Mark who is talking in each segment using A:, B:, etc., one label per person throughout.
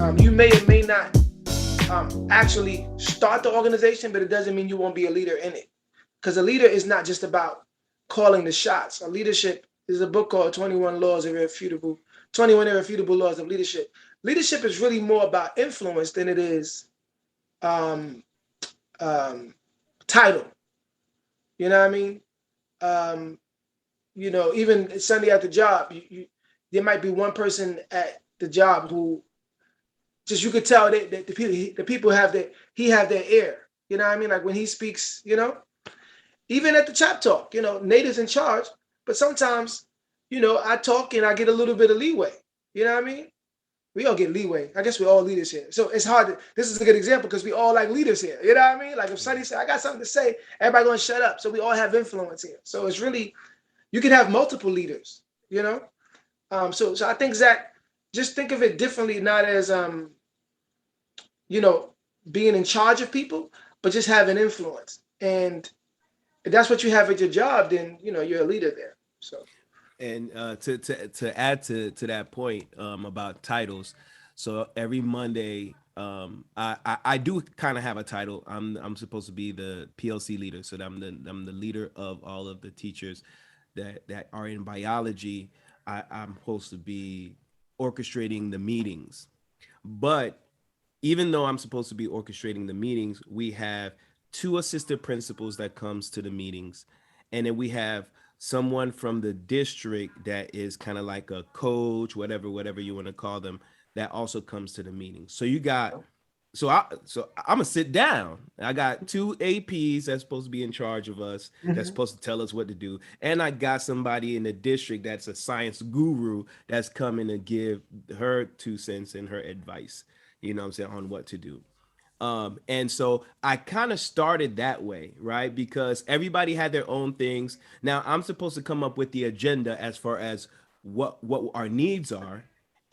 A: You may or may not actually start the organization, but it doesn't mean you won't be a leader in it. Because a leader is not just about calling the shots. A leadership is a book called 21 Irrefutable Laws of Leadership. Leadership is really more about influence than it is um, um, title. You know what I mean? Um, even Sunday at the job, there might be one person at the job who just you could tell that the people he have their ear. You know what I mean? Like when he speaks, even at the chop talk, Native's in charge, but sometimes, I talk and I get a little bit of leeway. You know what I mean? We all get leeway. I guess we're all leaders here. So it's hard this is a good example because we all like leaders here. You know what I mean? Like if Sonny said, I got something to say, everybody gonna shut up. So we all have influence here. So it's really, you can have multiple leaders, you know? So I think, Zach, just think of it differently, not as, you know, being in charge of people, but just having influence. And if that's what you have at your job, then, you're a leader there. So.
B: And to add to that point about titles, so every Monday, I do kind of have a title. I'm supposed to be the PLC leader, so I'm the leader of all of the teachers that are in biology. I'm supposed to be orchestrating the meetings, but even though I'm supposed to be orchestrating the meetings, we have two assistant principals that comes to the meetings, and then we have someone from the district that is kind of like a coach, whatever you want to call them, that also comes to the meeting. So you got I'm gonna sit down. I got two APs that's supposed to be in charge of us, that's
A: Mhm.
B: supposed to tell us what to do, and I got somebody in the district that's a science guru that's coming to give her 2 cents and her advice. You know what I'm saying, on what to do. And so I kind of started that way, right? Because everybody had their own things. Now I'm supposed to come up with the agenda as far as what our needs are,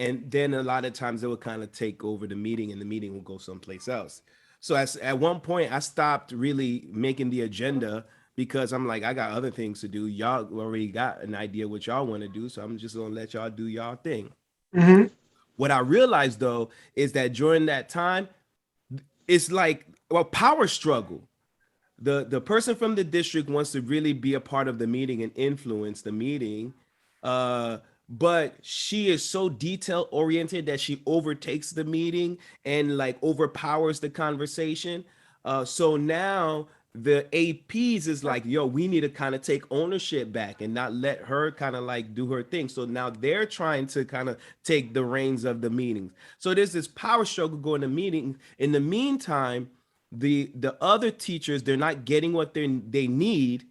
B: and then a lot of times they would kind of take over the meeting, and the meeting will go someplace else. So at one point I stopped really making the agenda because I'm like, I got other things to do. Y'all already got an idea what y'all want to do, so I'm just gonna let y'all do y'all thing.
A: Mhm.
B: What I realized though is that during that time, it's like a power struggle. The person from the district wants to really be a part of the meeting and influence the meeting, uh but she is so detail oriented that she overtakes the meeting and like overpowers the conversation. So now the APs is like, yo, we need to kind of take ownership back and not let her kind of like do her thing. So now they're trying to kind of take the reins of the meetings. So there's this power struggle going to meeting. In the meantime, the other teachers, they're not getting what they need,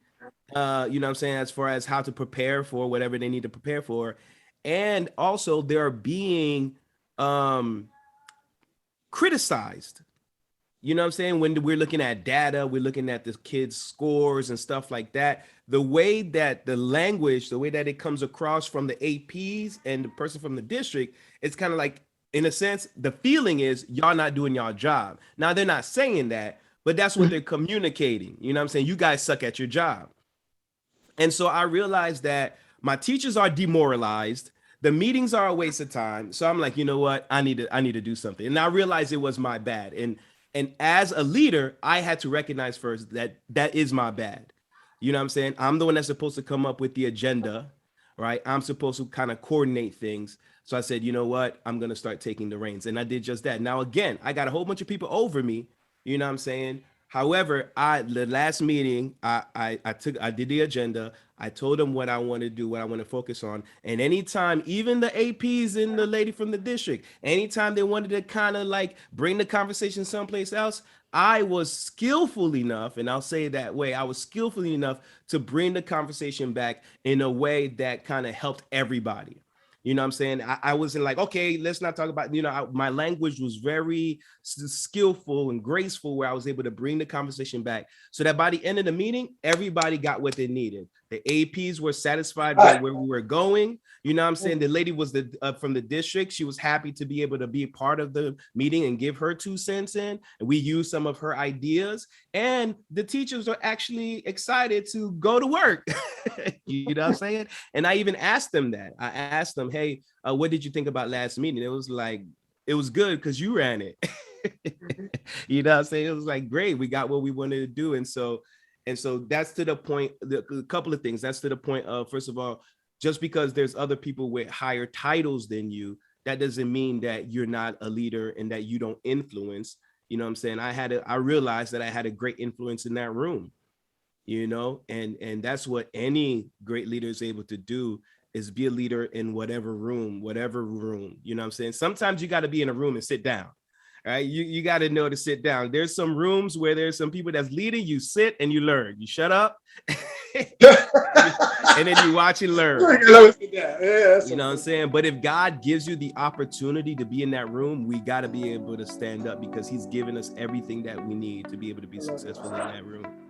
B: you know what I'm saying, as far as how to prepare for whatever they need to prepare for. And also they're being um criticized. You know what I'm saying? When we're looking at data, we're looking at the kids' scores and stuff like that. The way that the language, the way that it comes across from the APs and the person from the district, it's kind of like, in a sense, the feeling is y'all not doing y'all job. Now, they're not saying that, but that's what they're communicating. You know what I'm saying? You guys suck at your job. And so I realized that my teachers are demoralized. The meetings are a waste of time. So I'm like, you know what? I need to do something. And I realized it was my bad. And as a leader, I had to recognize first that that is my bad. You know what I'm saying? I'm the one that's supposed to come up with the agenda, right? I'm supposed to kind of coordinate things. So I said, you know what? I'm going to start taking the reins. And I did just that. Now, again, I got a whole bunch of people over me. You know what I'm saying? However, the last meeting, I did the agenda. I told them what I want to do, what I want to focus on. And anytime, even the APs and the lady from the district, anytime they wanted to kind of like bring the conversation someplace else, I was skillful enough, and I'll say it that way, I was skillful enough to bring the conversation back in a way that kind of helped everybody. You know what I'm saying? I wasn't like, okay, let's not talk about, my language was very skillful and graceful where I was able to bring the conversation back so that by the end of the meeting, everybody got what they needed. The APs were satisfied with
A: All
B: where we were going. You know what I'm saying?
A: right.
B: The lady was from the district. She was happy to be able to be a part of the meeting and give her 2 cents in. And we used some of her ideas. And the teachers are actually excited to go to work. You know what I'm saying? And I even asked them that. I asked them, hey, what did you think about last meeting? It was like, it was good because you ran it.
A: Mhm.
B: You know what I'm saying? It was like, great, we got what we wanted to do. And so that's to the point, a couple of things. That's to the point of, first of all, just because there's other people with higher titles than you, that doesn't mean that you're not a leader and that you don't influence. You know what I'm saying? I realized that I had a great influence in that room, you know, and that's what any great leader is able to do, is be a leader in whatever room, you know what I'm saying? Sometimes you got to be in a room and sit down. Right, you got to know to sit down. There's some rooms where there's some people that's leading. You sit and you learn. You shut up, and then you watch and learn.
A: Yeah, that's
B: You
A: a
B: know what I'm
A: good
B: saying? But if God gives you the opportunity to be in that room, we got to be able to stand up, because he's given us everything that we need to be able to be
A: I love
B: successful in
A: it.
B: that room.